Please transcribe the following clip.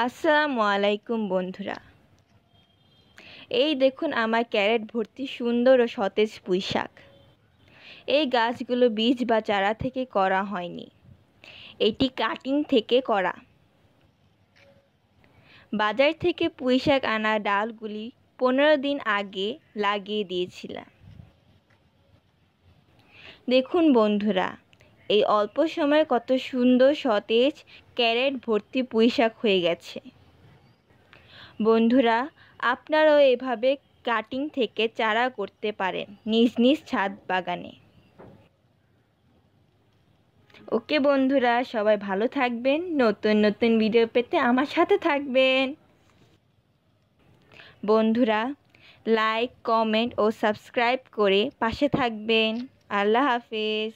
আসসালামু আলাইকুম বন্ধুরা, এই দেখুন আমার ক্যারেট ভর্তি সুন্দর ও সতেজ পুঁইশাক। এই গাছগুলো বীজ বা চারা থেকে করা হয়নি, এটি কাটিং থেকে করা। বাজার থেকে পুঁইশাক আনা ডালগুলি 15 দিন আগে লাগিয়ে দিয়েছিলাম। দেখুন বন্ধুরা, এই অল্প সময়ে কত সুন্দর সতেজ ক্যারেট ভর্তি পুঁইশাক হয়ে গেছে। বন্ধুরা, আপনারাও এভাবে কাটিং থেকে চারা করতে পারেন নিজ নিজ ছাদ বাগানে। ওকে বন্ধুরা, সবাই ভালো থাকবেন। নতুন নতুন ভিডিও পেতে আমার সাথে থাকবেন। বন্ধুরা, লাইক, কমেন্ট ও সাবস্ক্রাইব করে পাশে থাকবেন। আল্লাহ হাফেজ।